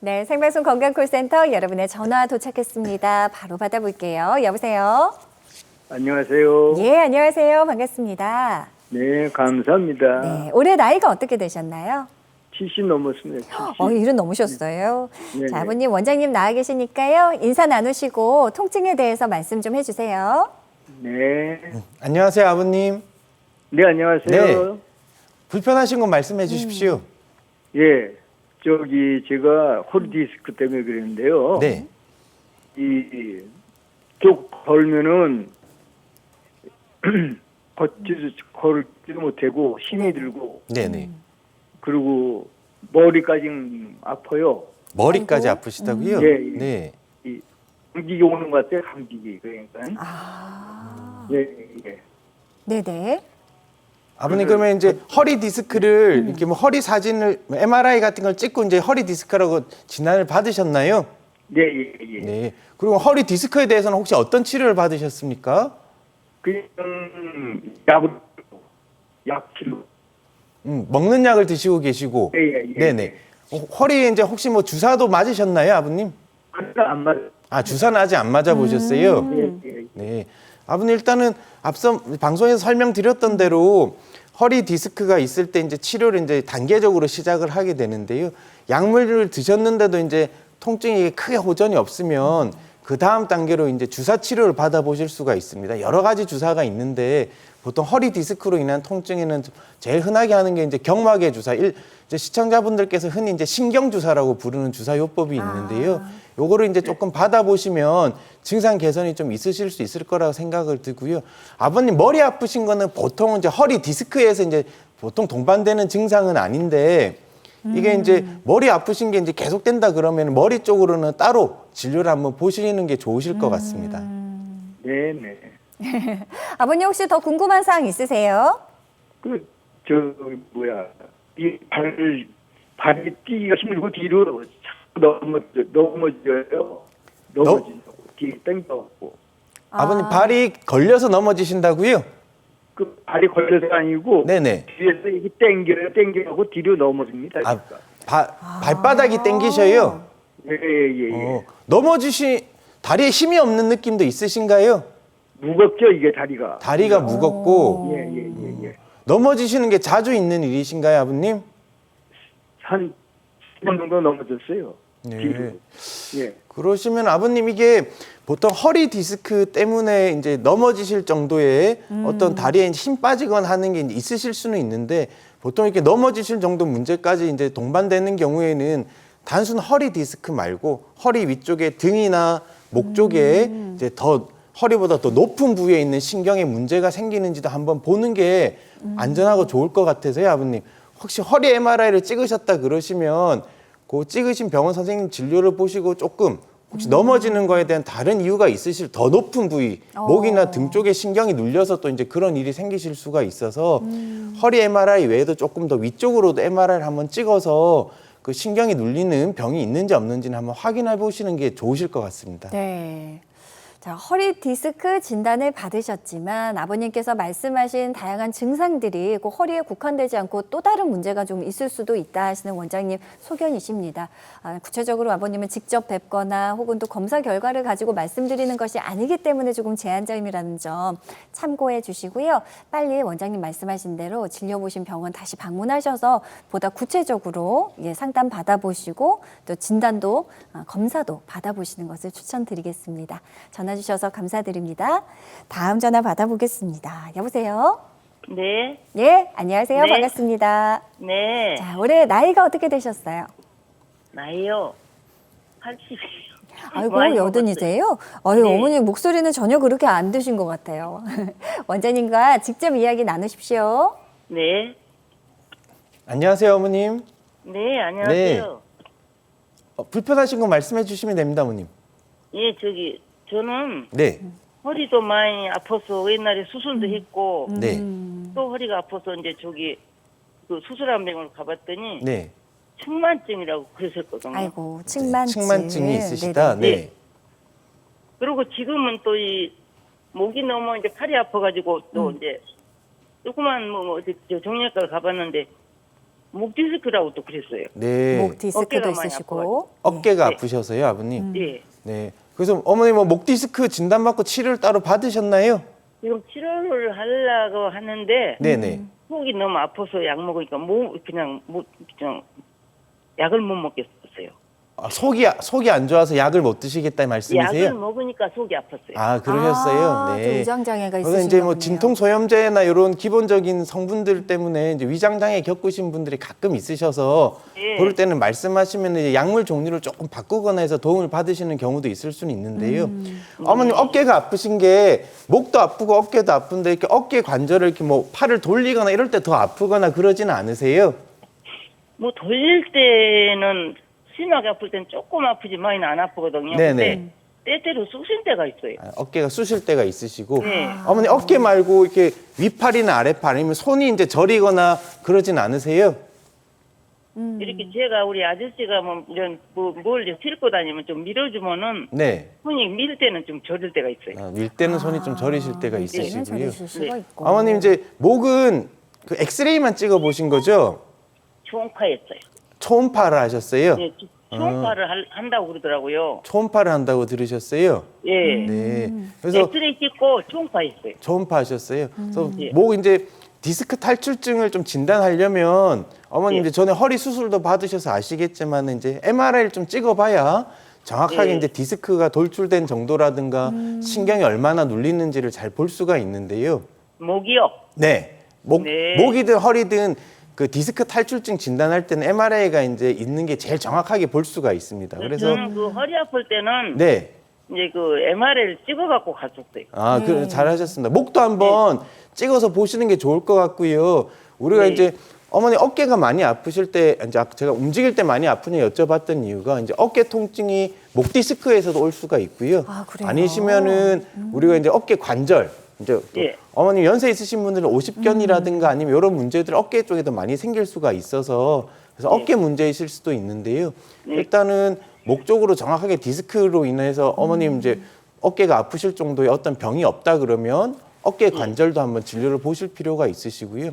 네, 생방송 건강콜센터 여러분의 전화 도착했습니다. 바로 받아볼게요. 여보세요? 안녕하세요. 예, 안녕하세요. 반갑습니다. 네, 감사합니다. 네, 올해 나이가 어떻게 되셨나요? 70 넘었습니다. 70. 일은 넘으셨어요. 네, 자, 네. 아버님 원장님 나와 계시니까요. 인사 나누시고 통증에 대해서 말씀 좀 해주세요. 네. 안녕하세요, 아버님. 네, 안녕하세요. 불편하신 건 말씀해 주십시오. 예. 제가 허리 디스크 때문에 그랬는데요. 네. 쭉 걸면은 걸지도 못하고 힘이 들고 네네. 그리고 머리까지 아파요. 머리까지 아이고. 아프시다고요? 예, 예. 네. 감기기 오는 것 같아요. 감기기 그러니까. 예, 예. 네네. 아버님 그러면 이제 허리 디스크를 이렇게 뭐 허리 사진을 MRI 같은 걸 찍고 이제 허리 디스크라고 진단을 받으셨나요? 네, 예, 예. 네. 그리고 허리 디스크에 대해서는 혹시 어떤 치료를 받으셨습니까? 그냥 약치료. 먹는 약을 드시고 계시고. 예, 예, 예. 네네. 허리에 이제 혹시 뭐 주사도 맞으셨나요, 아버님? 하나 안 맞아. 아, 주사는 아직 안 맞아 보셨어요? 예, 예. 네. 아버님 일단은 앞서 방송에서 설명드렸던 대로 허리 디스크가 있을 때 이제 치료를 이제 단계적으로 시작을 하게 되는데요. 약물을 드셨는데도 이제 통증이 크게 호전이 없으면 그 다음 단계로 이제 주사 치료를 받아보실 수가 있습니다. 여러 가지 주사가 있는데 보통 허리 디스크로 인한 통증에는 제일 흔하게 하는 게 이제 경막의 주사. 이제 시청자분들께서 흔히 이제 신경 주사라고 부르는 주사 요법이 있는데요. 요거를 이제 조금 받아보시면 증상 개선이 좀 있으실 수 있을 거라고 생각을 들고요. 아버님 머리 아프신 거는 보통 이제 허리 디스크에서 이제 보통 동반되는 증상은 아닌데 이게 이제 머리 아프신 게 이제 계속된다 그러면 머리 쪽으로는 따로 진료를 한번 보시는 게 좋으실 것 같습니다. 네, 네. 아버님 혹시 더 궁금한 사항 있으세요? 발이 뛰기가 힘들고 뒤로 넘어져요. 넘어진다고. 뒤에 땡겨갖고. 아버님 발이 걸려서 넘어지신다고요? 그 발이 걸려서가 아니고. 네네. 뒤에서 이게 땡겨갖고 뒤로 넘어집니다. 아, 그러니까. 발바닥이 땡기셔요? 예, 예, 예. 다리에 힘이 없는 느낌도 있으신가요? 무겁죠, 이게 다리가. 다리가 무겁고 예, 예, 예, 예. 넘어지시는 게 자주 있는 일이신가요, 아버님? 한 10번 정도 넘어졌어요. 네. 뒤로. 예. 그러시면 아버님 이게 보통 허리 디스크 때문에 이제 넘어지실 정도의 어떤 다리에 힘 빠지거나 하는 게 이제 있으실 수는 있는데 보통 이렇게 넘어지실 정도 문제까지 이제 동반되는 경우에는 단순 허리 디스크 말고 허리 위쪽에 등이나 목 쪽에 이제 더 허리보다 더 높은 부위에 있는 신경에 문제가 생기는지도 한번 보는 게 안전하고 좋을 것 같아서요, 아버님. 혹시 허리 MRI를 찍으셨다 그러시면 그 찍으신 병원 선생님 진료를 보시고 조금 혹시 넘어지는 거에 대한 다른 이유가 있으실 더 높은 부위, 목이나 등 쪽에 신경이 눌려서 또 이제 그런 일이 생기실 수가 있어서 허리 MRI 외에도 조금 더 위쪽으로도 MRI를 한번 찍어서 그 신경이 눌리는 병이 있는지 없는지는 한번 확인해 보시는 게 좋으실 것 같습니다. 네. 자, 허리 디스크 진단을 받으셨지만 아버님께서 말씀하신 다양한 증상들이 꼭 허리에 국한되지 않고 또 다른 문제가 좀 있을 수도 있다 하시는 원장님 소견이십니다. 구체적으로 아버님은 직접 뵙거나 혹은 또 검사 결과를 가지고 말씀드리는 것이 아니기 때문에 조금 제한적이라는 점 참고해 주시고요. 빨리 원장님 말씀하신 대로 진료 보신 병원 다시 방문하셔서 보다 구체적으로 상담 받아보시고 또 진단도 검사도 받아보시는 것을 추천드리겠습니다. 전화 주셔서 감사드립니다. 다음 전화 받아보겠습니다. 여보세요? 네, 예, 안녕하세요. 네. 반갑습니다. 네. 자, 올해 나이가 어떻게 되셨어요? 나이요. 80이에요. 아이고, 여든이세요? 아유, 네. 어머니 목소리는 전혀 그렇게 안 드신 것 같아요. 원장님과 직접 이야기 나누십시오. 네. 안녕하세요, 어머님. 네, 안녕하세요. 불편하신 거 말씀해 주시면 됩니다, 어머님. 예, 저는 네. 허리도 많이 아파서 옛날에 수술도 했고, 네. 또 허리가 아파서 이제 그 수술한 병원을 가봤더니, 네. 측만증이라고 그러셨거든요. 아이고, 측만증. 측만증이 있으시다. 네네. 네. 그리고 지금은 또 목이 너무 이제 팔이 아파가지고 또 이제 조그만 저 정형외과를 가봤는데 목 디스크라고 또 그랬어요. 네. 목 디스크도 어깨가 많이 있으시고. 어깨가 네. 아프셔서요, 아버님. 예. 네. 그래서 어머니 뭐 목 디스크 진단받고 치료를 따로 받으셨나요? 지금 치료를 하려고 하는데 네네. 속이 너무 아파서 약 먹으니까 그냥 약을 못 먹겠어요. 아, 속이 안 좋아서 약을 못 드시겠다는 말씀이세요? 약을 먹으니까 속이 아팠어요. 아, 그러셨어요? 아, 네. 위장 장애가 그래서 있으신가 이제 뭐 보네요. 진통 소염제나 이런 기본적인 성분들 때문에 이제 위장 장애 겪으신 분들이 가끔 있으셔서 예. 그럴 때는 말씀하시면 이제 약물 종류를 조금 바꾸거나 해서 도움을 받으시는 경우도 있을 수는 있는데요. 어머님 어깨가 아프신 게 목도 아프고 어깨도 아픈데 이렇게 어깨 관절을 이렇게 뭐 팔을 돌리거나 이럴 때 더 아프거나 그러지는 않으세요? 뭐 돌릴 때는 심하게 아플 땐 조금 아프지 많이는 안 아프거든요. 네네. 근데 때때로 쑤실 때가 있어요. 아, 어깨가 쑤실 때가 있으시고 네. 어머니 어깨 말고 이렇게 위팔이나 아래팔 아니면 손이 이제 저리거나 그러진 않으세요? 이렇게 제가 우리 아저씨가 뭐 이런 뭘 싣고 다니면 좀 밀어주면은 네. 손이 밀 때는 좀 저릴 때가 있어요. 아, 밀 때는 손이 좀 저리실 때가 때는 있으시고요. 저리실 수가 네. 있고. 어머님 이제 목은 그 엑스레이만 찍어 보신 거죠? 초음파였어요. 초음파를 하셨어요? 네, 초음파를 한다고 그러더라고요. 초음파를 한다고 들으셨어요? 예. 네. 그래서 엑스레이 찍고 초음파했어요. 초음파 하셨어요. 그래서 예. 목 이제 디스크 탈출증을 좀 진단하려면 어머님 예. 이제 전에 허리 수술도 받으셔서 아시겠지만 이제 MRI를 좀 찍어봐야 정확하게 예. 이제 디스크가 돌출된 정도라든가 신경이 얼마나 눌리는지를 잘 볼 수가 있는데요. 목이요. 네. 네. 목이든 허리든 그 디스크 탈출증 진단할 때는 MRI가 이제 있는 게 제일 정확하게 볼 수가 있습니다. 그래서 저는 그 허리 아플 때는 네. 이제 그 MRI를 찍어갖고 갔었어요. 아, 네. 그 잘하셨습니다. 목도 한번 찍어서 보시는 게 좋을 것 같고요. 우리가 네. 이제 어머니 어깨가 많이 아프실 때 이제 아까 제가 움직일 때 많이 아프냐 여쭤봤던 이유가 이제 어깨 통증이 목 디스크에서도 올 수가 있고요. 아, 그래요? 아니시면은 우리가 이제 어깨 관절 이제 또 예. 어머님 연세 있으신 분들은 오십견이라든가 아니면 이런 문제들 어깨 쪽에도 많이 생길 수가 있어서 그래서 어깨 문제이실 수도 있는데요. 일단은 목 쪽으로 정확하게 디스크로 인해서 어머님 이제 어깨가 아프실 정도의 어떤 병이 없다 그러면 어깨 관절도 한번 진료를 보실 필요가 있으시고요.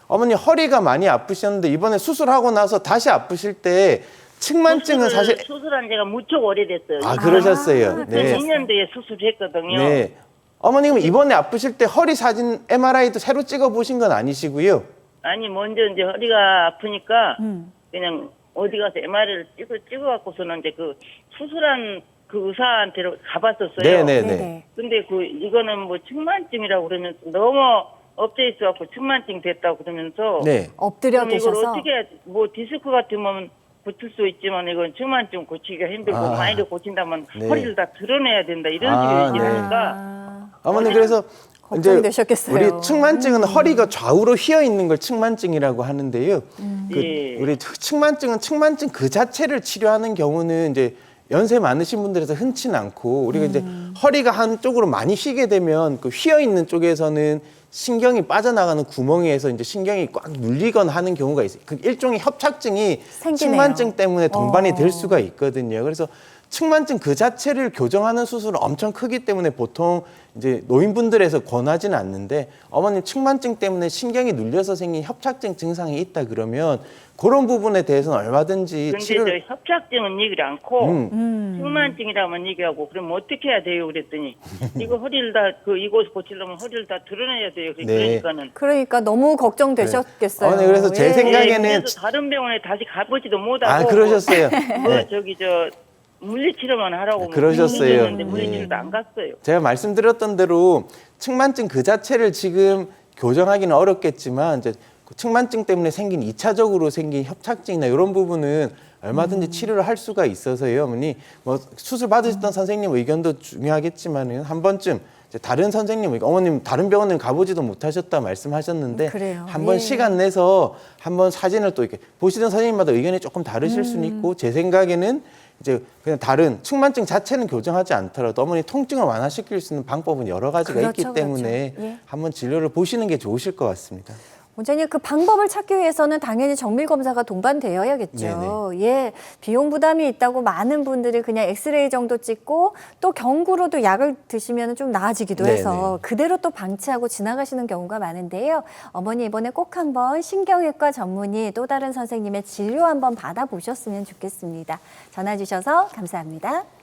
어머니 허리가 많이 아프셨는데 이번에 수술하고 나서 다시 아프실 때 측만증은 사실 수술한 지가 무척 오래됐어요. 아 그러셨어요. 네. 2002년도에 수술했거든요. 네. 어머님은 이번에 아프실 때 허리 사진 MRI도 새로 찍어 보신 건 아니시고요. 아니 먼저 이제 허리가 아프니까 그냥 어디 가서 MRI를 찍어갖고서는 이제 그 수술한 그 의사한테 가봤었어요. 네네네. 근데 그 이거는 뭐 측만증이라고 그러면서 너무 업돼 있어갖고 측만증 됐다고 그러면서 네. 엎드려 그럼 이걸 계셔서. 어떻게 뭐 디스크 같으면 고칠 수 있지만 이건 측만증 고치기가 힘들고 아. 많이 고친다면 네. 허리를 다 드러내야 된다 이런 아, 식으로 네. 얘기하니까 아, 어머니 그래서 걱정이 되셨겠어요. 우리 측만증은 허리가 좌우로 휘어 있는 걸 측만증이라고 하는데요. 그 예. 우리 측만증은 측만증 그 자체를 치료하는 경우는 이제 연세 많으신 분들에서 흔치는 않고 우리가 이제 허리가 한쪽으로 많이 휘게 되면 그 휘어 있는 쪽에서는 신경이 빠져나가는 구멍에서 이제 신경이 꽉 눌리거나 하는 경우가 있어요. 그 일종의 협착증이 생기네요. 측만증 때문에 동반이 될 수가 있거든요. 그래서 측만증 그 자체를 교정하는 수술은 엄청 크기 때문에 보통 이제 노인분들에서 권하지는 않는데 어머님 측만증 때문에 신경이 눌려서 생긴 협착증 증상이 있다 그러면 그런 부분에 대해서는 얼마든지 근데 치료를 저 협착증은 얘기를 않고 측만증이라면 얘기하고 그럼 어떻게 해야 돼요 그랬더니 이거 허리를 다 그 이곳 고치려면 허리를 다 드러내야 돼요. 네. 그러니까는 그러니까 너무 걱정되셨겠어요. 네, 그래서 제 예. 생각에는 그래서 다른 병원에 다시 가보지도 못하고 아 그러셨어요. 뭐 네. 저기 저 물리치료만 하라고 뭐 그러셨어요. 근데 물리치료도 안 갔어요. 제가 말씀드렸던 대로 측만증 그 자체를 지금 교정하기는 어렵겠지만 이제 그 측만증 때문에 생긴 2차적으로 생긴 협착증이나 이런 부분은 얼마든지 치료를 할 수가 있어서요, 어머니. 뭐 수술 받으셨던 선생님 의견도 중요하겠지만은 한 번쯤 이제 다른 선생님, 어머님 다른 병원은 가보지도 못하셨다 말씀하셨는데 그래요. 한번 예. 시간 내서 한번 사진을 또 이렇게 보시던 선생님마다 의견이 조금 다르실 수는 있고 제 생각에는 이제 그냥 다른 측만증 자체는 교정하지 않더라도 어머니 통증을 완화시킬 수 있는 방법은 여러 가지가 그렇죠, 있기 때문에 그렇죠. 예. 한번 진료를 보시는 게 좋으실 것 같습니다. 원장님 그 방법을 찾기 위해서는 당연히 정밀 검사가 동반되어야겠죠. 예, 비용 부담이 있다고 많은 분들이 그냥 엑스레이 정도 찍고 또 경구로도 약을 드시면 좀 나아지기도 해서 그대로 또 방치하고 지나가시는 경우가 많은데요. 어머니 이번에 꼭 한번 신경외과 전문의 또 다른 선생님의 진료 한번 받아보셨으면 좋겠습니다. 전화 주셔서 감사합니다.